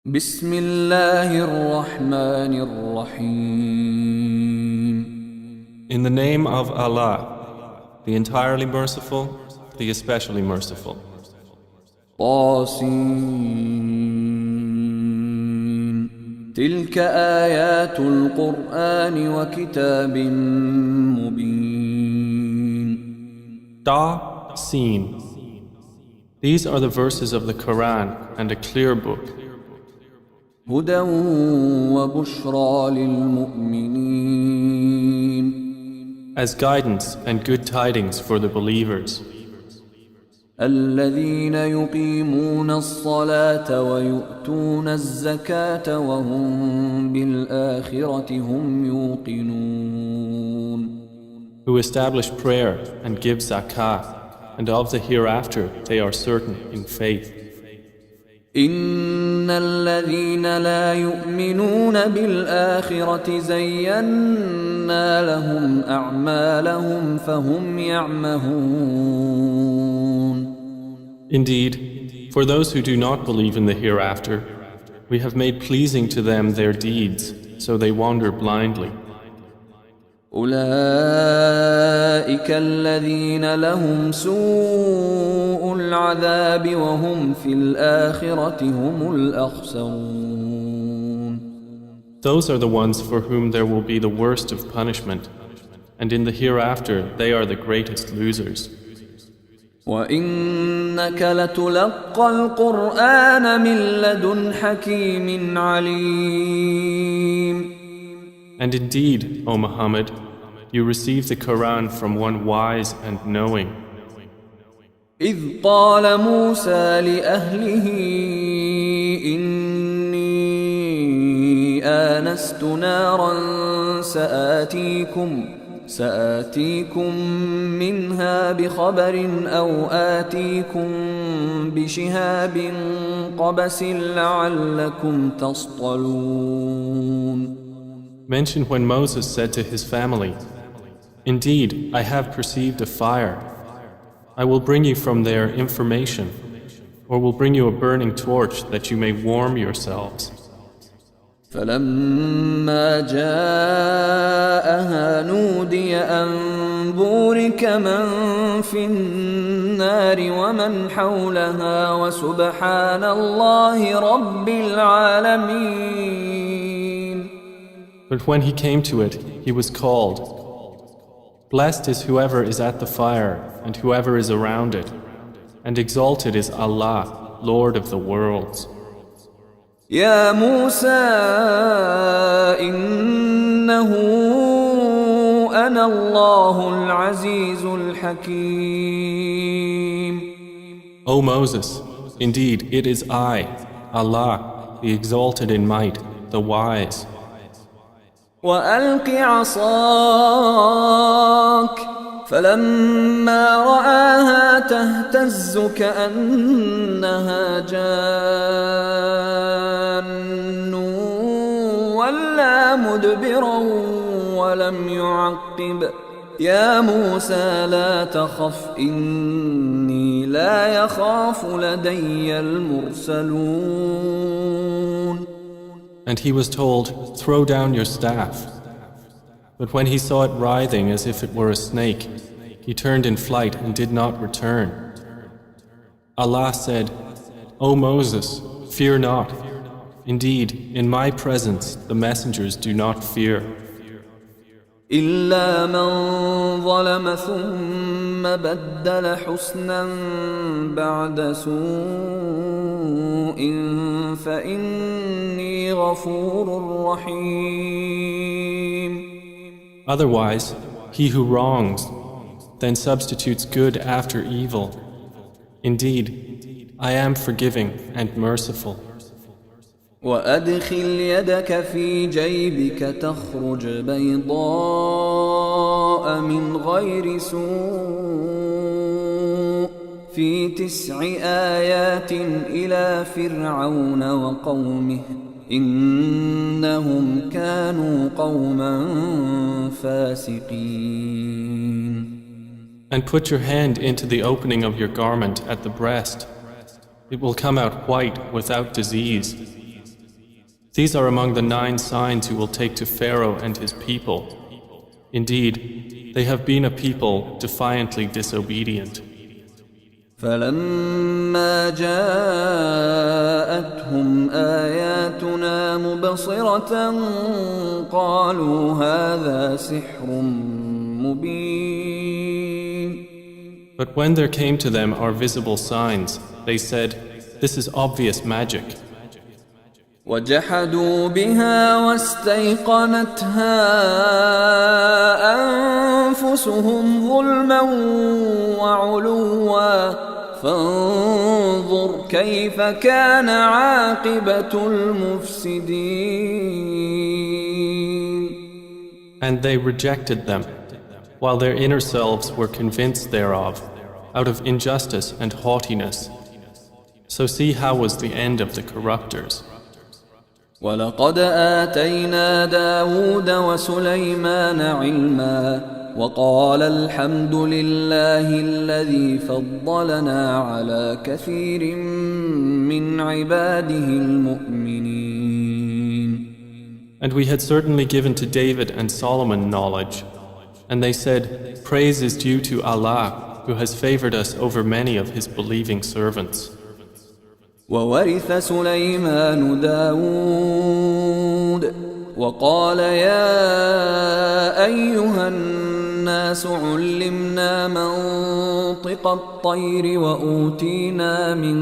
بسم الله الرحمن الرحيم. In the name of Allah, the entirely merciful, the especially merciful. طاسين تلك آيات القرآن وكتاب مبين. Ta, Sin. These are the verses of the Quran and a clear book. هدى وبشرى للمؤمنين. As guidance and good tidings for the believers. الذين يقيمون الصلاة ويؤتون الزكاة وهم بالآخرة هم يوقنون. Who establish prayer and give zakah, and of the hereafter they are certain in faith. إن الذين لا يؤمنون بالآخرة زينا لهم أعمالهم فهم يعمهون. Indeed, for those who do not believe in the hereafter, we have made pleasing to them their deeds, so they wander blindly. أولئك الذين لهم سوء العذاب وهم في الآخرة هم الأخسرون. Those are the ones for whom there will be the worst of punishment, and in the hereafter they are the greatest losers. وإنك لتلقى القرآن من لدن حكيم عليم. And indeed, O Muhammad, you receive the Quran from one wise and knowing. إذ قال موسى لأهله إني آنست نارا سآتيكم منها بخبر أو آتيكم بشهاب قبس لعلكم تصطلون. Mention when Moses said to his family, "Indeed, I have perceived a fire. I will bring you from there information, or will bring you a burning torch that you may warm yourselves." فلما جاءها نودي أن بورك من في النار ومن حولها وسبحان الله رب العالمين. But when he came to it, he was called, "Blessed is whoever is at the fire and whoever is around it, and exalted is Allah, Lord of the worlds." يا موسى إنه أنا الله العزيز الحكيم. O Moses, indeed it is I, Allah, the exalted in might, the wise. وألق عصاك فلما رآها تهتز كأنها جان ولا مدبرا ولم يعقب. يا موسى لا تخف إني لا يخاف لدي المرسلون. And he was told, "Throw down your staff." But when he saw it writhing as if it were a snake, he turned in flight and did not return. Allah said, "O Moses, fear not. Indeed, in my presence the messengers do not fear. إلا من ظلم ثم بدل حسنا بعد سوء فإني غفور رحيم. Otherwise, he who wrongs, then substitutes good after evil. Indeed, I am forgiving and merciful. وأدخل يدك في جيبك تخرج بيضاء من غير سوء في 9 آيات إلى فرعون وقومه إنهم كانوا قوما فاسقين. And put your hand into the opening of your garment at the breast. It will come out white without disease. These are among the 9 signs you will take to Pharaoh and his people. Indeed, they have been a people defiantly disobedient. فلما جاءتهم آياتنا مبصرة قالوا هذا سحر مبين. But when there came to them our visible signs, they said, "This is obvious magic." وجحدوا بها واستيقنتها أنفسهم ظلما وعلوا فانظر كيف كان عاقبة المفسدين. And they rejected them, while their inner selves were convinced thereof, out of injustice and haughtiness. So see how was the end of the corruptors. ولقد آتينا داود وسليمان علما وقال الحمد لله الذي فضلنا على كثير من عباده المؤمنين. And we had certainly given to David and Solomon knowledge. And they said, "Praise is due to Allah, who has favored us over many of his believing servants." وورث سليمان داود وقال يا أيها الناس علمنا منطق الطير وأوتينا من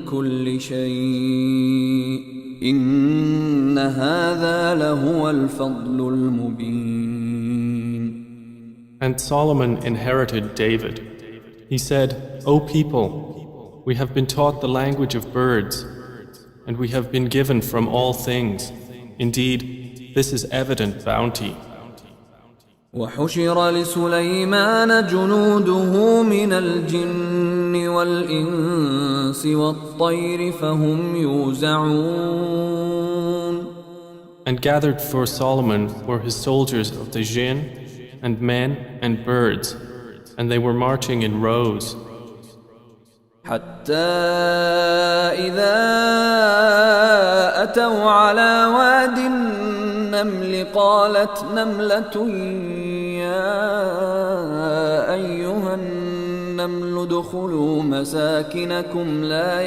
كل شيء إن هذا لهو الفضل المبين. And Solomon inherited David. He said, "O people, we have been taught the language of birds, and we have been given from all things. Indeed, this is evident bounty." وحشر لسليمان جنوده من الجن والإنس والطير فهم يوزعون. And gathered for Solomon were his soldiers of the jinn, and men and birds, and they were marching in rows. حتى إذا أتوا على واد النمل قالت نملة يا أيها النمل ادخلوا مساكنكم لا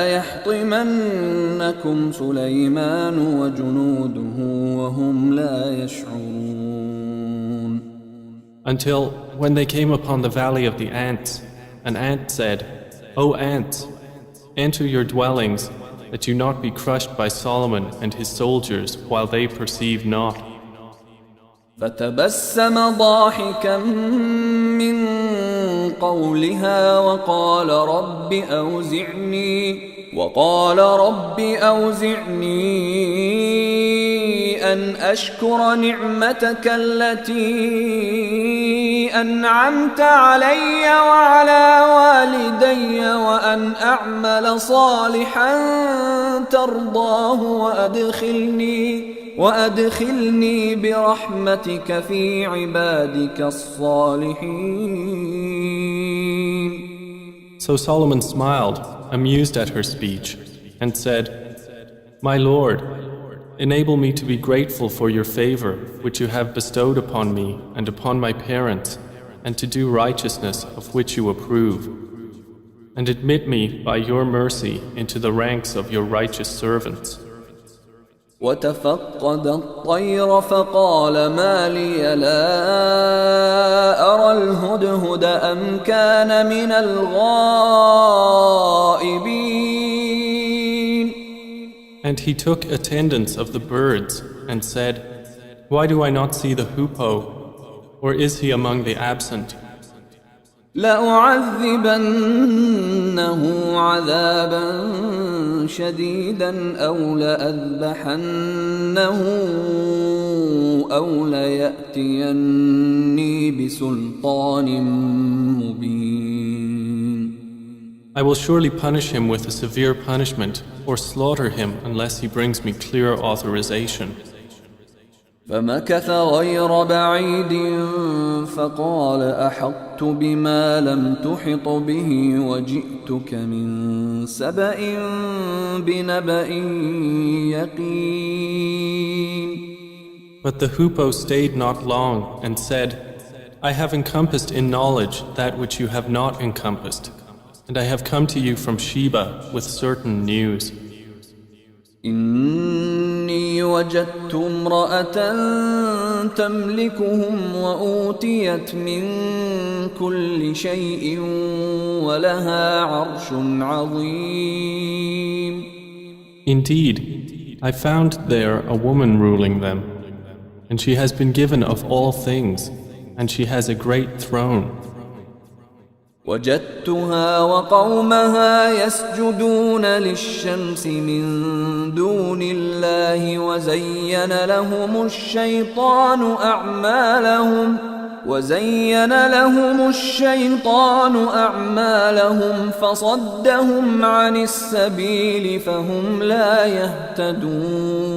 يحطمنكم سليمان وجنوده وهم لا يشعرون. Until when they came upon the valley of the ants, an ant said, "O ants, enter your dwellings, that you not be crushed by Solomon and his soldiers while they perceive not." فتبسم ضاحكا من قولها وقال رب أوزعني أن أشكر نعمتك التي أنعمت علي وعلى والدي وأن أعمل صالحا ترضاه وأدخلني برحمتك في عبادك الصالحين. So Solomon smiled, amused at her speech, and said, "My Lord, enable me to be grateful for your favor which you have bestowed upon me and upon my parents, and to do righteousness of which you approve. And admit me by your mercy into the ranks of your righteous servants." وتفقد الطير فقال ما لي لا أرى الهدهد أم كان من الغائبين. And he took attendance of the birds and said, "Why do I not see the hoopoe? Or is he among the absent?" لأعذبنه عذابا شديدا أو لأذبحنه أو ليأتيني بسلطان مبين. I will surely punish him with a severe punishment or slaughter him unless he brings me clear authorization. فمكث غير بعيد فقال أحطت بما لم تحط به وجئتك من سبأ بنبأ يقين. But the hoopoe stayed not long and said, I have encompassed in knowledge that which you have not encompassed, and I have come to you from Sheba with certain news. إني وجدت امرأة تملكهم وأوتيت من كل شيء ولها عرش عظيم. Indeed, I found there a woman ruling them, and she has been given of all things, and she has a great throne. وجدتها وقومها يسجدون للشمس من دون الله وزين لهم الشيطان أعمالهم فصدهم عن السبيل فهم لا يهتدون.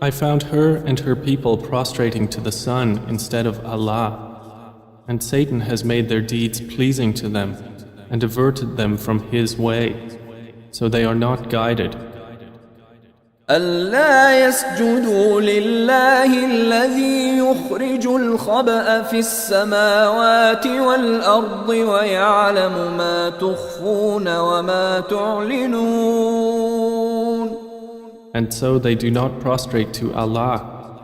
I found her and her people prostrating to the sun instead of Allah, and Satan has made their deeds pleasing to them and diverted them from his way, so they are not guided. ألا يسجدوا لله الذي يخرج الخبأ في السماوات والأرض ويعلم ما تخفون وما تعلنون. And so they do not prostrate to Allah,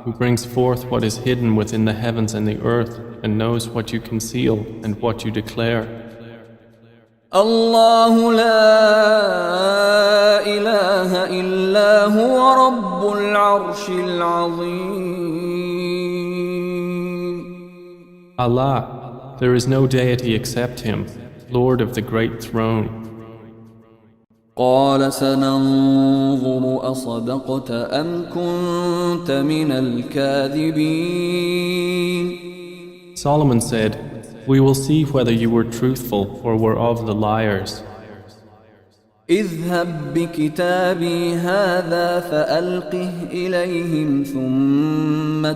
who brings forth what is hidden within the heavens and the earth, and knows what you conceal and what you declare. الله لا إله إلا هو رب العرش العظيم. Allah, there is no deity except Him, Lord of the great throne. قال سننظر أصدقت أم كنت من الكاذبين. Solomon said, we will see whether you were truthful or were of the liars. اذهب بكتابي هذا فألقه إليهم ثم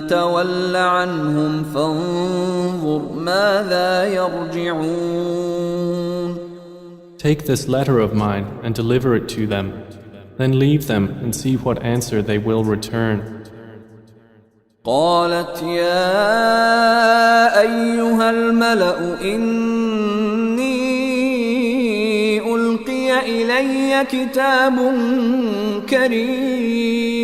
تول عنهم فانظر ماذا يرجعون. Take this letter of mine and deliver it to them, then leave them and see what answer they will return. قالت يا أيها الملأ إني ألقي إلي كتاب كريم.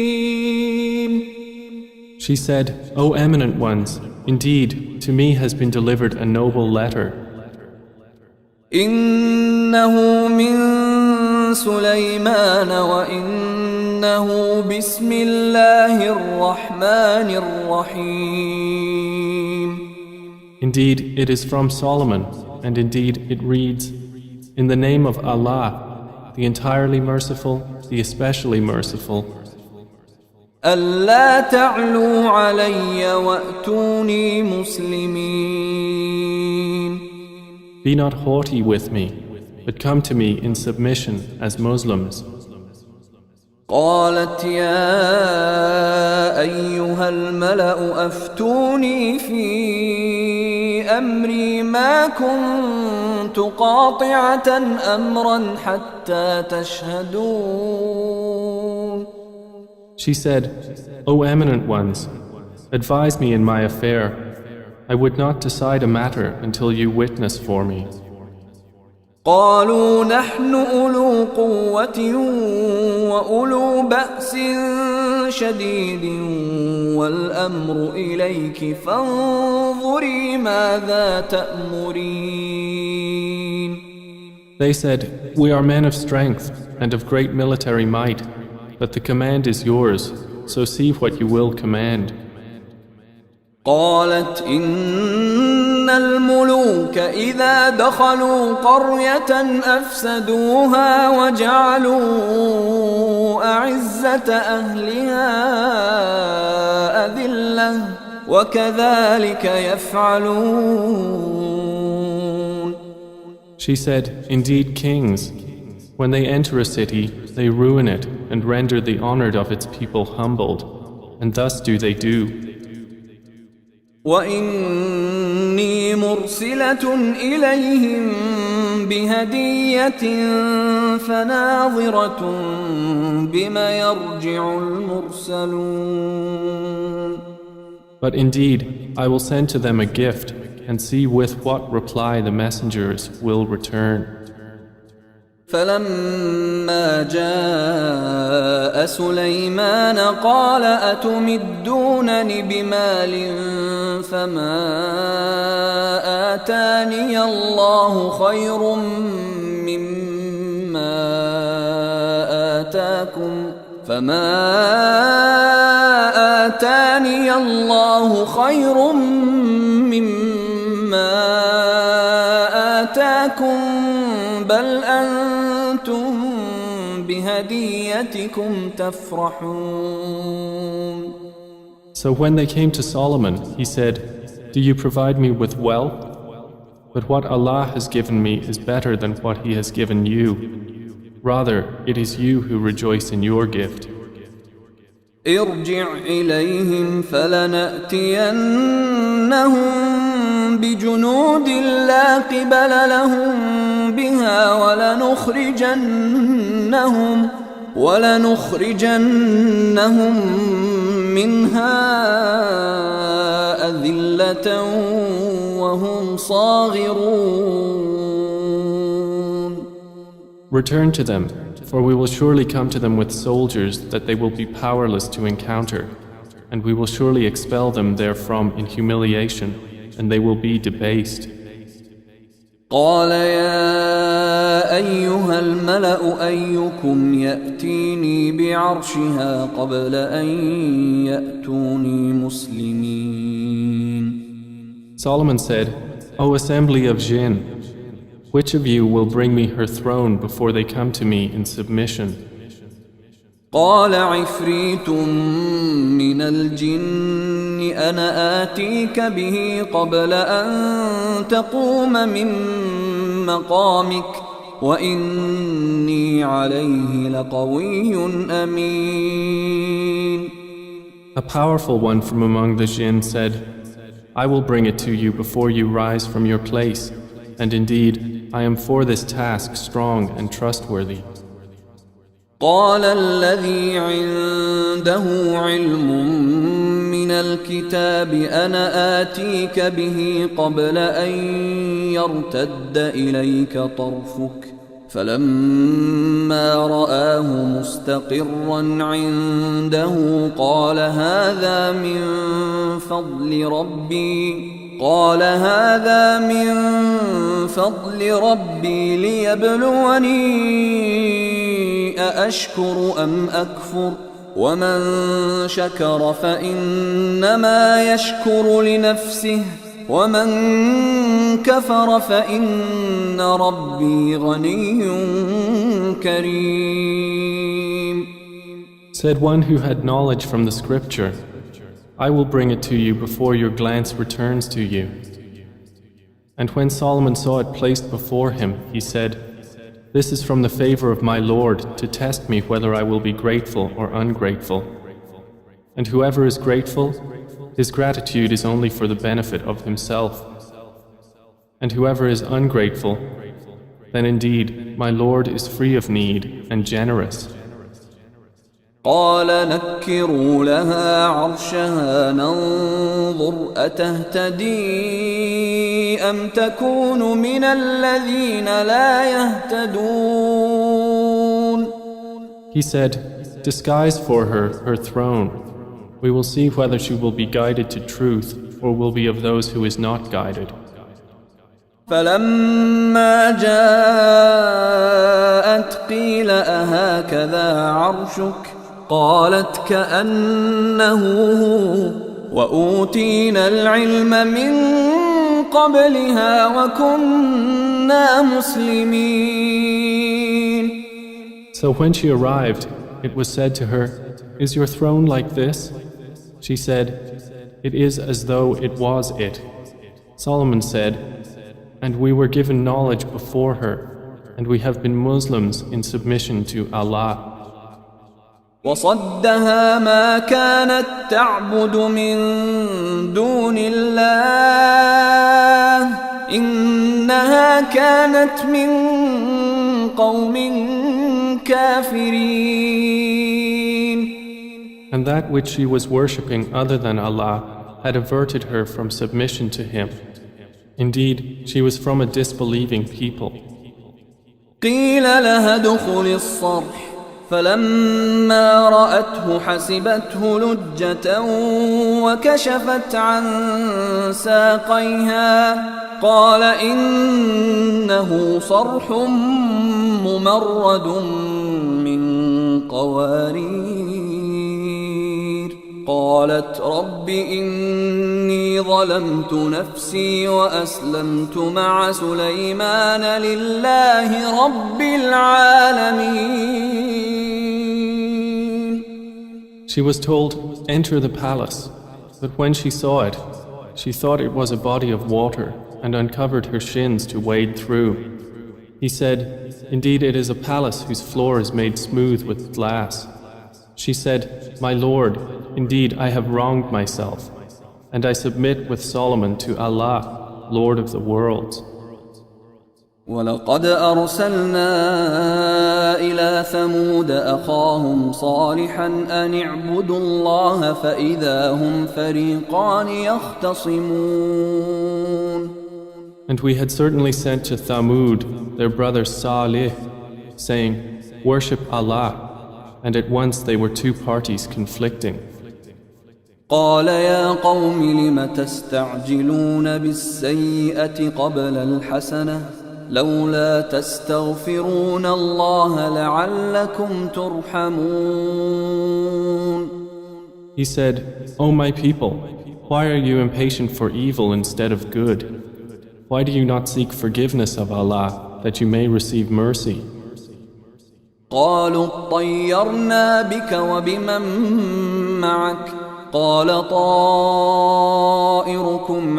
She said, O eminent ones, indeed, to me has been delivered a noble letter. إنه من سليمان وإنه بسم الله الرحمن الرحيم. Indeed, it is from Solomon, and indeed it reads, in the name of Allah, the entirely merciful, the especially merciful. ألا تعلوا علي وأتوني مسلمين. Be not haughty with me, but come to me in submission as Muslims. قالت يا أيها الملأ أفتوني في أمري ما كنت قاطعة أمرا حتى تشهدون. She said, O eminent ones, advise me in my affair. I would not decide a matter until you witness for me. قالوا نحن أولو قوة وأولو بأس شديد والأمر إليك فانظري ماذا تأمرين. They said, we are men of strength and of great military might, but the command is yours, so see what you will command. قالت إن الملوك إذا دخلوا قرية أفسدوها وجعلوا أعزة أهلها أذلة وكذلك يفعلون. She said, indeed kings, when they enter a city, they ruin it and render the honored of its people humbled, and thus do they do. وإني مرسلة إليهم بهدية فناظرة بما يرجع المرسلون. But indeed, I will send to them a gift, and see with what reply the messengers will return. فلما جاء سليمان قال أتمدونني بمال فما آتاني الله خير مما آتاكم بل أنتم بهديتكم تفرحون. So when they came to Solomon, he said, "Do you provide me with wealth? But what Allah has given me is better than what He has given you. Rather, it is you who rejoice in your gift." ارجع إليهم فلنأتينهم بجنود لا قبل لهم بها ولنخرجنهم منها أذلة وهم صاغرون. Return to them, for we will surely come to them with soldiers that they will be powerless to encounter, and we will surely expel them therefrom in humiliation, and they will be debased. قال يا أيها الملأ أيكم يأتيني بعرشها قبل أن يأتوني مسلمين. Solomon said, O assembly of jinn, which of you will bring me her throne before they come to me in submission? قال عفريت من الجن أنا آتيك به قبل أن تقوم من مقامك وإني عليه لقوي أمين. A powerful one from among the jinn said, I will bring it to you before you rise from your place, and indeed I am for this task strong and trustworthy. قال الذي عنده علم من الكتاب أنا آتيك به قبل أن يرتد إليك طرفك فلما رآه مستقرا عنده قال هذا من فضل ربي ليبلوني أأشكر أم أكفر ومن شكر فإنما يشكر لنفسه ومن كفر فإن ربي غني كريم. Said one who had knowledge from the scripture, I will bring it to you before your glance returns to you. And when Solomon saw it placed before him, he said, This is from the favor of my Lord to test me whether I will be grateful or ungrateful. And whoever is grateful, his gratitude is only for the benefit of himself. And whoever is ungrateful, then indeed my Lord is free of need and generous. قال نكروا لها عرشها ننظر أتهتدي أم تكون من الذين لا يهتدون. He said, Disguise for her throne. We will see whether she will be guided to truth or will be of those who is not guided. فلما جاءت قيل أهكذا عرشك قالت كأنه هو وأوتينا العلم من قبلها وكنا مسلمين. So when she arrived, it was said to her, Is your throne like this? She said, It is as though it was it. Solomon said, And we were given knowledge before her, and we have been Muslims in submission to Allah. وصدها ما كانت تعبد من دون الله إنها كانت من قوم كافرين. And that which she was worshipping other than Allah had averted her from submission to Him. Indeed, she was from a disbelieving people. قيل لها ادخل الصرح فلما رأته حسبته لجة وكشفت عن ساقيها قال إنه صرح ممرد من قوارير قالت رب إني ظلمت نفسي وأسلمت مع سليمان لله رب العالمين. She was told, enter the palace. But when she saw it, she thought it was a body of water and uncovered her shins to wade through. He said, indeed it is a palace whose floor is made smooth with glass. She said, my Lord, indeed I have wronged myself, and I submit with Solomon to Allah, Lord of the worlds. ولقد أرسلنا إلى ثمود أخاهم صالحا أن اعبدوا الله فإذا هم فريقان يختصمون. And we had certainly sent to Thamud their brother Salih, saying, worship Allah, and at once they were two parties conflicting. قال يا قوم لم تستعجلون بالسيئة قبل الحسنة لولا تستغفرون الله لعلكم ترحمون. He said, O my people, why are you impatient for evil instead of good? Why do you not seek forgiveness of Allah that you may receive mercy? قالوا اطيرنا بك وبمن معك قال طائركم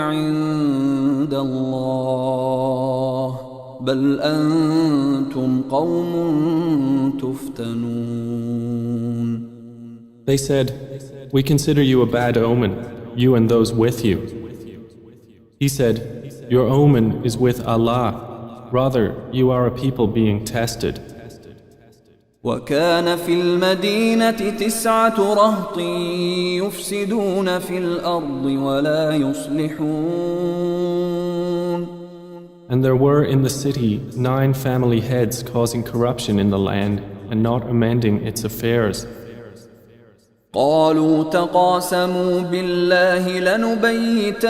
عند الله بل أنتم قوم تفتنون. They said, we consider you a bad omen, you and those with you. He said, your omen is with Allah, rather you are a people being tested. وكان في المدينة 9 رهط يفسدون في الأرض ولا يصلحون. And there were in the city 9 family heads causing corruption in the land and not amending its affairs. قالوا تقاسموا بالله لنبيتنه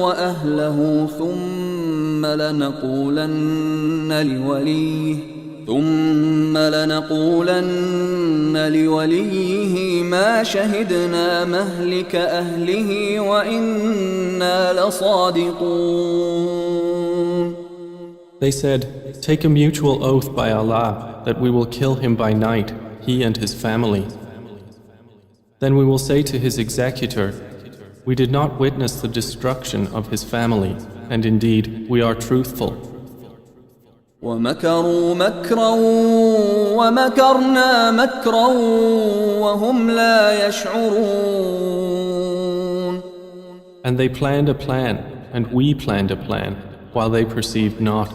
وأهله ثم لنقولن لوليه ما شهدنا مهلك أهله وإنا لصادقون. They said, take a mutual oath by Allah that we will kill him by night, he and his family. Then we will say to his executor, we did not witness the destruction of his family, and indeed we are truthful. ومكروا مكرا ومكرنا مكرا وهم لا يشعرون. And they planned a plan, and we planned a plan, while they perceived not.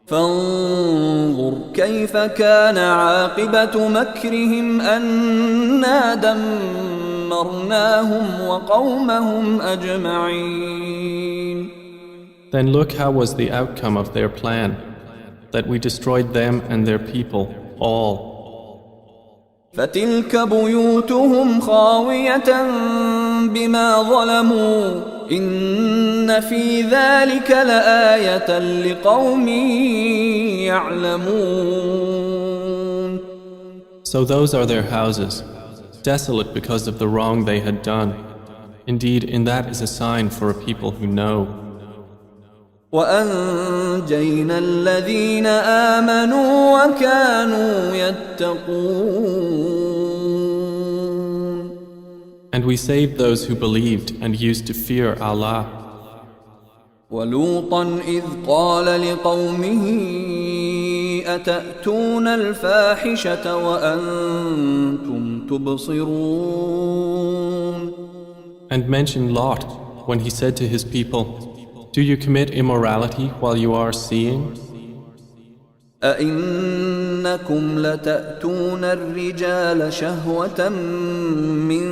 فانظر كيف كان عاقبة مكرهم أنا دمرناهم وقومهم أجمعين. Then look how was the outcome of their plan, that we destroyed them and their people, all. فتلك بيوتهم خاوية بما ظلموا إن في ذلك لآية لقوم يعلمون. So those are their houses, desolate because of the wrong they had done. Indeed, in that is a sign for a people who know. وأنجينا الذين آمنوا وكانوا يتقون. And we saved those who believed and used to fear Allah. ولوطا إذ قال لقومه أتأتون الفاحشة وأنتم تبصرون. And mention Lot when he said to his people, "Do you commit immorality while you are seeing? أئنكم لتأتون الرجال شهوة من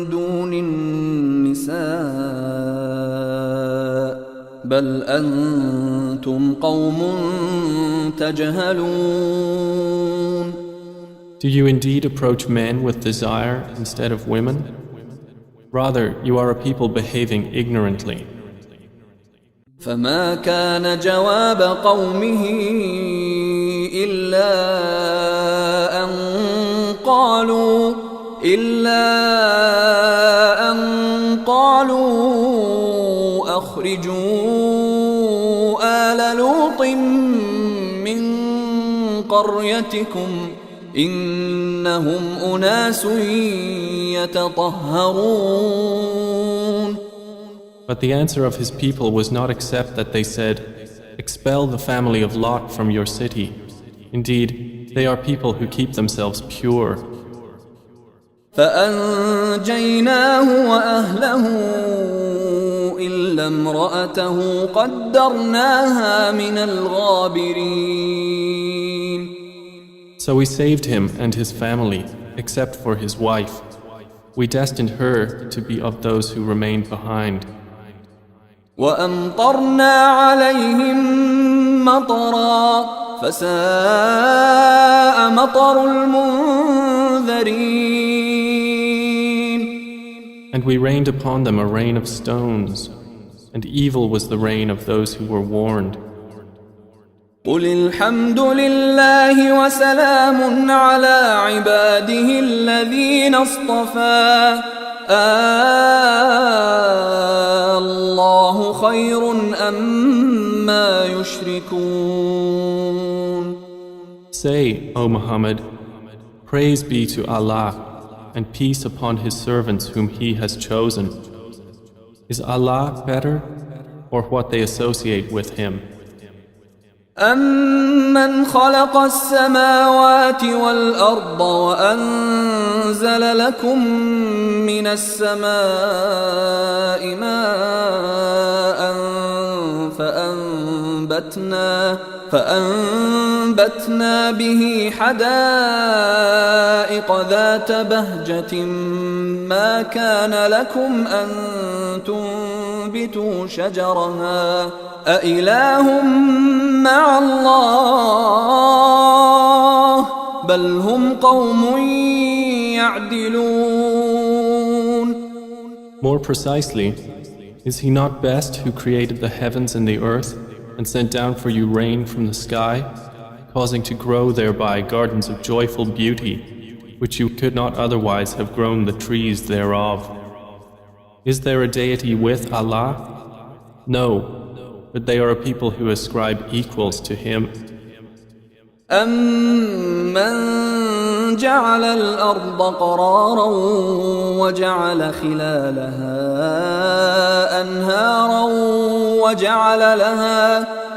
دون النساء بل أنتم قوم تجهلون." Do you indeed approach men with desire instead of women? Rather, you are a people behaving ignorantly. فما كان جواب قومه إلا أن قالوا أخرجوا آل لوط من قريتكم إنهم أناس يتطهرون. But the answer of his people was not except that they said, "Expel the family of Lot from your city. Indeed, they are people who keep themselves pure." فأنجيناه وأهله إلا امرأته قدرناها من الغابرين. So we saved him and his family, except for his wife. We destined her to be of those who remained behind. وأمطرنا عليهم مطرا فساء مطر المنذرين. And we rained upon them a rain of stones, and evil was the rain of those who were warned. قل الحمد لله وسلام على عباده الذين اصطفى الله خير أما يشركون. Say, O Muhammad, praise be to Allah and peace upon His servants whom He has chosen. Is Allah better or what they associate with Him? أَمَّنْ خَلَقَ السَّمَاوَاتِ وَالْأَرْضَ وَأَنزَلَ لَكُم مِّنَ السَّمَاءِ مَاءً فأنبتنا به حدائق ذات بهجة ما كان لكم أن تنبتوا شجرها أإله مع الله بل هم قوم يعدلون. More precisely, is He not best who created the heavens and the earth and sent down for you rain from the sky, causing to grow thereby gardens of joyful beauty, which you could not otherwise have grown the trees thereof? Is there a deity with Allah? No, but they are a people who ascribe equals to Him. أَمَّنْ جَعَلَ الْأَرْضَ قَرَارًا وَجَعَلَ خِلَالَهَا أَنْهَارًا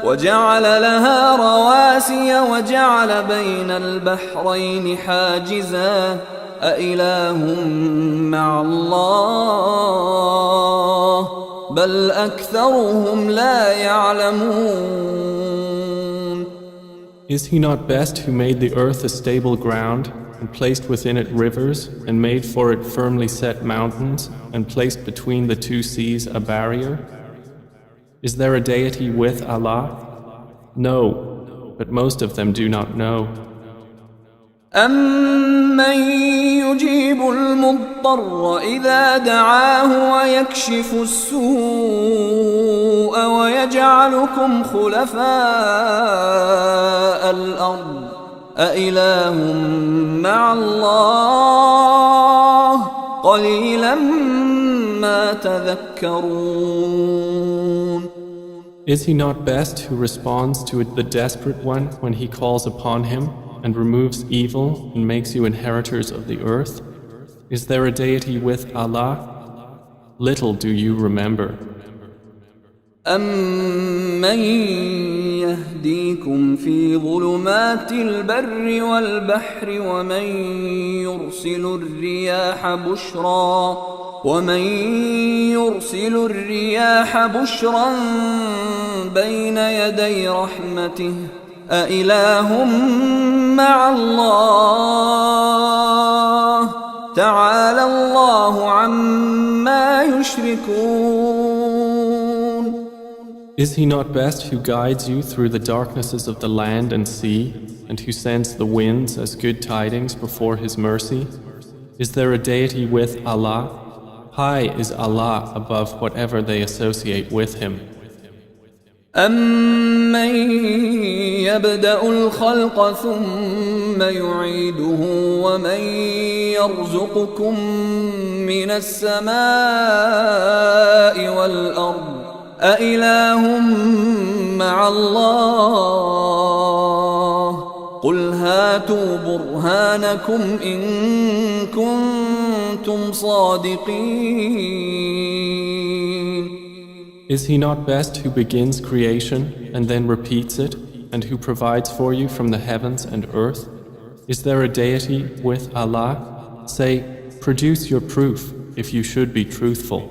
وَجَعَلَ لَهَا رَوَاسِيَ وَجَعَلَ بَيْنَ الْبَحْرَيْنِ حَاجِزًا أَإِلَٰهٌ مَّعَ اللَّهِ بَلْ أَكْثَرُهُمْ لَا يَعْلَمُونَ. Is He not best who made the earth a stable ground and placed within it rivers and made for it firmly set mountains and placed between the two seas a barrier? Is there a deity with Allah? No, but most of them do not know. أَمَّن يُجِيبُ الْمُضْطَرَّ إِذَا دَعَاهُ وَيَكْشِفُ السُّوءَ وَيَجْعَلُكُمْ خُلَفَاءَ الْأَرْضِ أَإِلَٰهٌ مَّعَ اللَّهِ قَلِيلًا مَّا تَذَكَّرُونَ. Is He not best who responds to the desperate one when he calls upon Him and removes evil and makes you inheritors of the earth? Is there a deity with Allah? Little do you remember. أَمَّن يَهْدِيكُمْ فِي ظُلُمَاتِ الْبَرِّ وَالْبَحْرِ ومن يرسل الرياح بشرا بين يدي رحمته أإله مع الله تعالى الله عما يشركون. Is he not best who guides you through the darknesses of the land and sea, and who sends the winds as good tidings before his mercy? Is there a deity with Allah? High is Allah above whatever they associate with him. أَمَّن يَبْدَأُ الْخَلْقَ ثُمَّ يُعِيدُهُ وَمَن يَرْزُقُكُم مِّنَ السَّمَاءِ وَالْأَرْضِ أَإِلَٰهٌ مَّعَ اللَّهِ قُلْ هَاتُوا بُرْهَانَكُمْ إِن كُنتُمْ صَادِقِينَ. Is he not best who begins creation and then repeats it, and who provides for you from the heavens and earth? Is there a deity with Allah? Say, produce your proof if you should be truthful.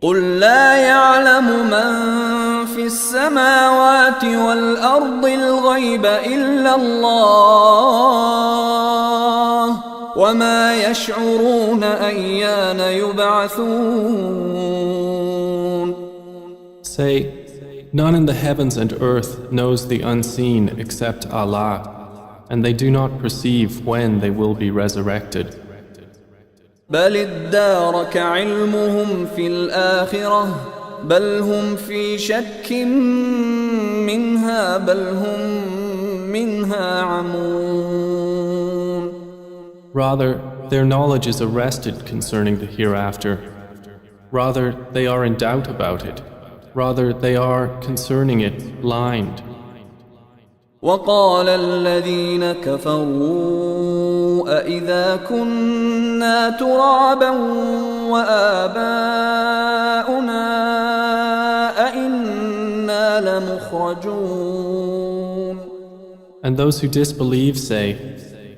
قُلْ لَا يَعْلَمُ مَنْ فِي السَّمَاوَاتِ وَالْأَرْضِ الْغَيْبَ إِلَّا اللَّهُ وَمَا يَشْعُرُونَ أَيَّانَ يُبْعَثُونَ. Say, none in the heavens and earth knows the unseen except Allah, and they do not perceive when they will be resurrected. بل ادارك علمهم في الآخرة بل هم في شك منها بل هم منها عمون. Rather, their knowledge is arrested concerning the hereafter. Rather, they are in doubt about it. Rather, they are concerning it blind. وقال الذين كفروا أإذا كنا ترابا وآباؤنا أإنا لمخرجون. And those who disbelieve say,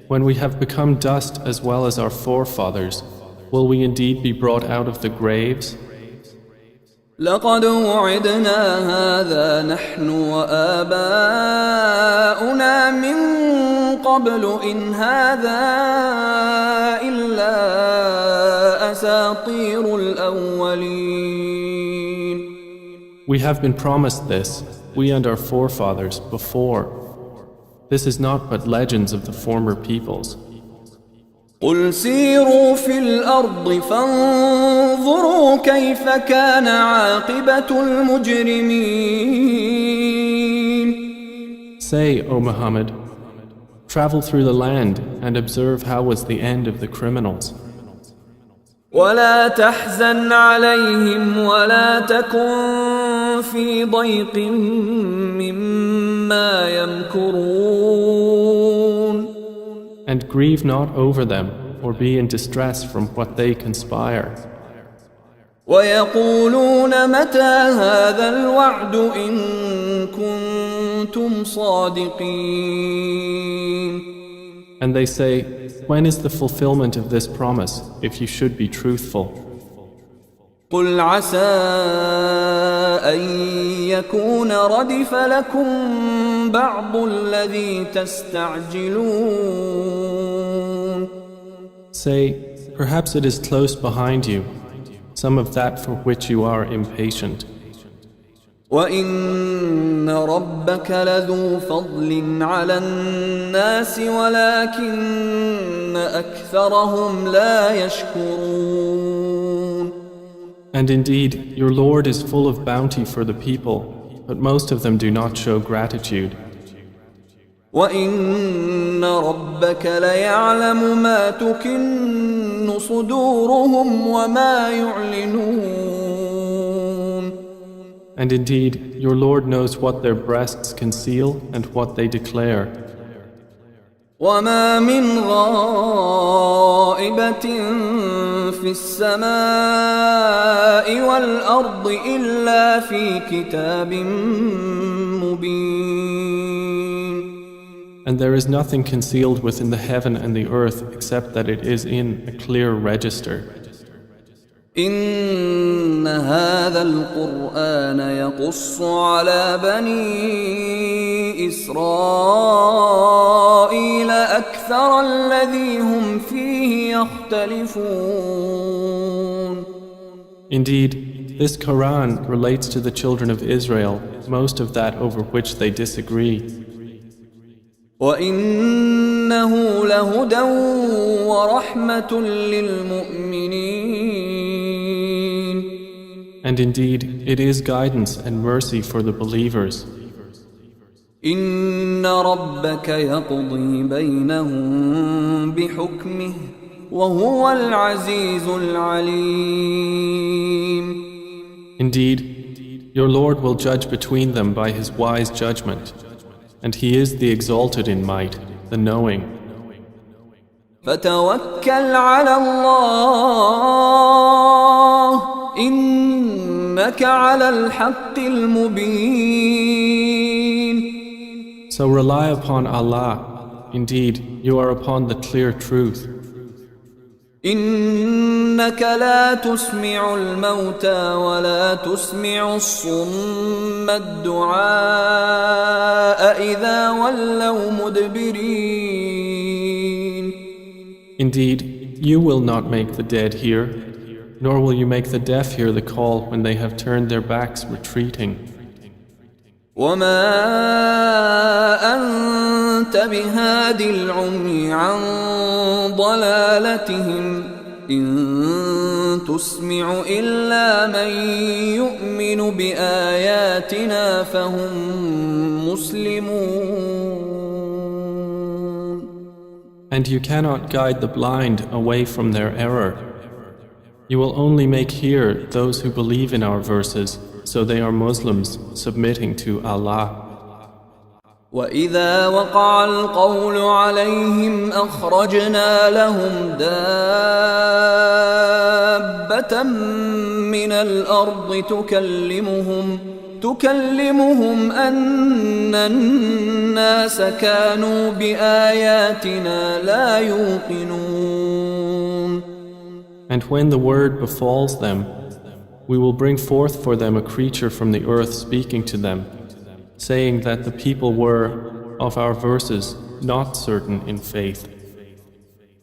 when we have become dust as well as our forefathers, will we indeed be brought out of the graves? لقد وعدنا هذا نحن وآباؤنا من قبل إن هذا إلا أساطير الأولين. We have been promised this, we and our forefathers, before. This is not but legends of the former peoples. قل سيروا في الأرض فانظروا كيف كان عاقبة المجرمين. Say, O Muhammad, travel through the land and observe how was the end of the criminals. ولا تحزن عليهم ولا تكن في ضيق مما يمكرون. And grieve not over them, or be in distress from what they conspire. ويقولون متى هذا الوعد إن كنتم صادقين. And they say, when is the fulfillment of this promise, if you should be truthful? قل عسى أن يكون ردف لكم بعض الذي تستعجلون. Say, perhaps it is close behind you, some of that for which you are impatient. وإن ربك لذو فضل على الناس ولكن أكثرهم لا يشكرون. And indeed, your Lord is full of bounty for the people, but most of them do not show gratitude. وَإِنَّ رَبَّكَ لَيَعْلَمُ مَا تُكِنُّ صُدُورُهُمْ وَمَا يُعْلِنُونَ. And indeed, your Lord knows what their breasts conceal and what they declare. وَمَا مِنْ غَائِبَةٍ في السماء والأرض إلا في كتاب مبين. And there is nothing concealed within the heaven and the earth except that it is in a clear register. إن هذا القرآن يقص على بني إسرائيل أكثر الذي هم فيه يختلفون. Indeed, this Quran relates to the children of Israel most of that over which they disagree. وإنه لهدى ورحمة للمؤمنين. And indeed, it is guidance and mercy for the believers. إن ربك يقضي بينهم بحكمه وهو العزيز العليم. Indeed, your Lord will judge between them by his wise judgment, and he is the exalted in might, the knowing. فتوكل على الله إنك على الحق المبين. So rely upon Allah. Indeed, you are upon the clear truth. إنك لا تسمع الموتى ولا تسمع الصم الدعاء إذا ولوا مدبرين. Indeed, you will not make the dead hear, nor will you make the deaf hear the call when they have turned their backs retreating. وما أنت بهاد العمي عن ضلالتهم إن تسمع إلا من يؤمن بآياتنا فهم مسلمون. And you cannot guide the blind away from their error. You will only make hear those who believe in our verses, so they are Muslims submitting to Allah. وإذا وقع القول عليهم أخرجنا لهم دابة من الأرض تكلمهم أن الناس كانوا بآياتنا لا يوقنون. And when the word befalls them, we will bring forth for them a creature from the earth speaking to them, saying that the people were, of our verses, not certain in faith.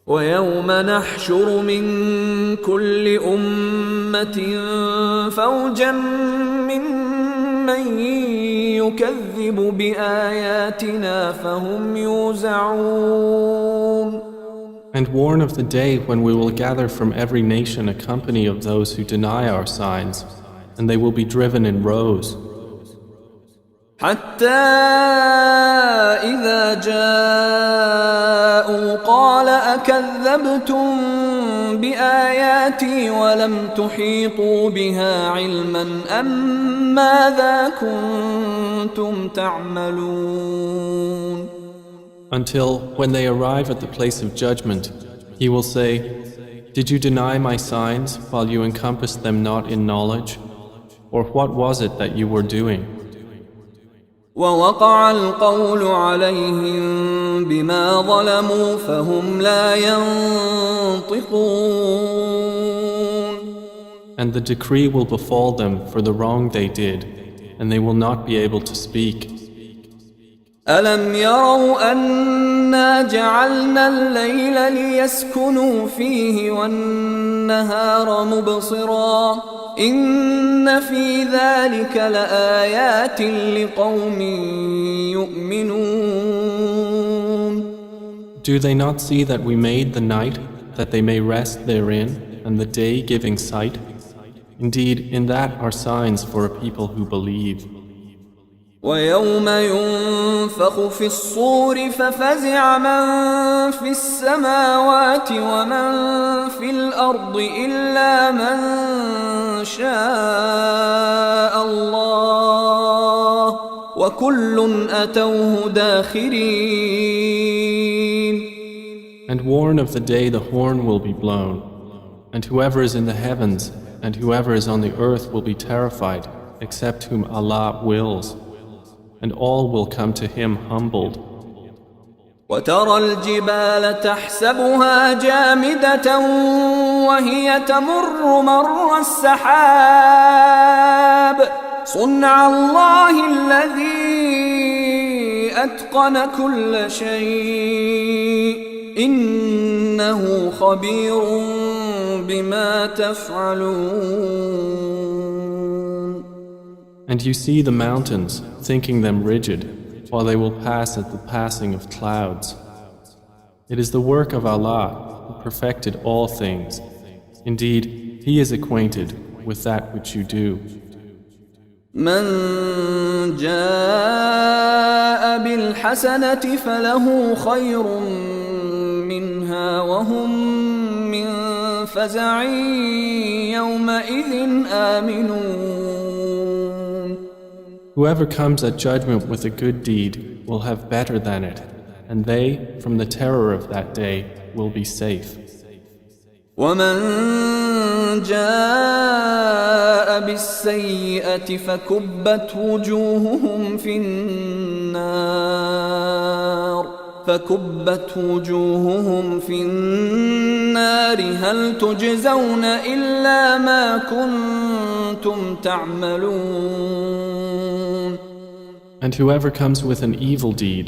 ويوم نحشر من كل أمة فوجا ممن يكذب بآياتنا فهم يوزعون. And warn of the day when we will gather from every nation a company of those who deny our signs, and they will be driven in rows. حتى إذا جاءوا قال أكذبتم بآياتي ولم تحيطوا بها علما أم ماذا كنتم تعملون. Until when they arrive at the place of judgment, he will say, Did you deny my signs while you encompassed them not in knowledge? Or what was it that you were doing? ووقع القول عليهم بما ظلموا فهم لا ينطقون. And the decree will befall them for the wrong they did, and they will not be able to speak. ألم يروا أنا جعلنا الليل ليسكنوا فيه والنهار مبصرا إن في ذلك لآيات لقوم يؤمنون. Do they not see that we made the night that they may rest therein, and the day giving sight? Indeed, in that are signs for a people who believe. ويوم ينفخ في الصور ففزع من في السماوات ومن في الأرض إلا من شاء الله وكل أتوه داخرين. And warn of the day the horn will be blown, And whoever is in the heavens and whoever is on the earth will be terrified, except whom Allah wills, and all will come to Him humbled. وترى الجبال تحسبها جامدة وهي تمر مر السحاب صنع الله الذي أتقن كل شيء إنه خبير بما تفعلون. And you see the mountains, thinking them rigid, while they will pass at the passing of clouds. It is the work of Allah, who perfected all things. Indeed, He is acquainted with that which you do. من جاء بالحسنة فله خير منها وهم من فزع يومئذ آمنون. Whoever comes at judgment with a good deed will have better than it, and they, from the terror of that day, will be safe. ومن جاء بالسيئة فكبت وجوههم في النار هل تجزون إلا ما كنتم تعملون. And whoever comes with an evil deed,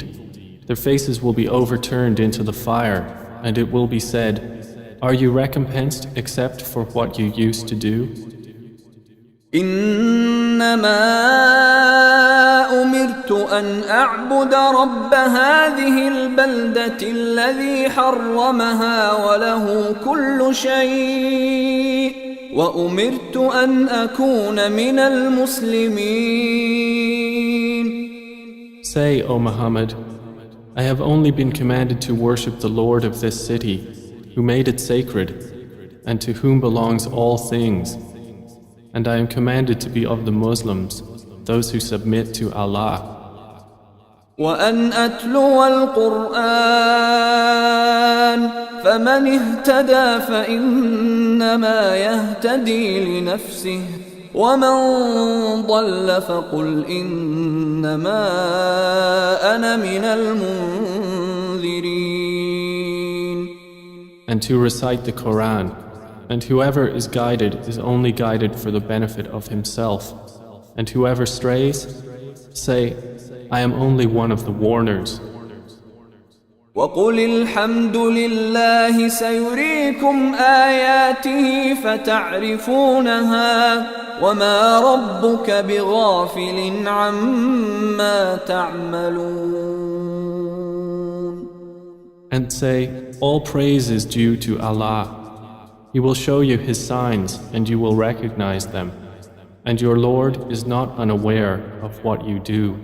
their faces will be overturned into the fire, and it will be said, are you recompensed except for what you used to do? إنما أمرت أن أعبد رب هذه البلدة الذي حرمها وله كل شيء وأمرت أن أكون من المسلمين. Say, O Muhammad, I have only been commanded to worship the Lord of this city, who made it sacred, and to whom belongs all things. And I am commanded to be of the Muslims, those who submit to Allah. وأن أتلو القرآن فمن اهتدى فإنما يهتدي لنفسه ومن ضل فقل إنما أنا من المنذرين. And to recite the Quran, and whoever is guided is only guided for the benefit of himself, and whoever strays, say, I am only one of the warners. وقل الحمد لله سيريكم آياته فتعرفونها وما ربك بغافل عما تعملون. And say, all praise is due to Allah. He will show you His signs and you will recognize them. And your Lord is not unaware of what you do.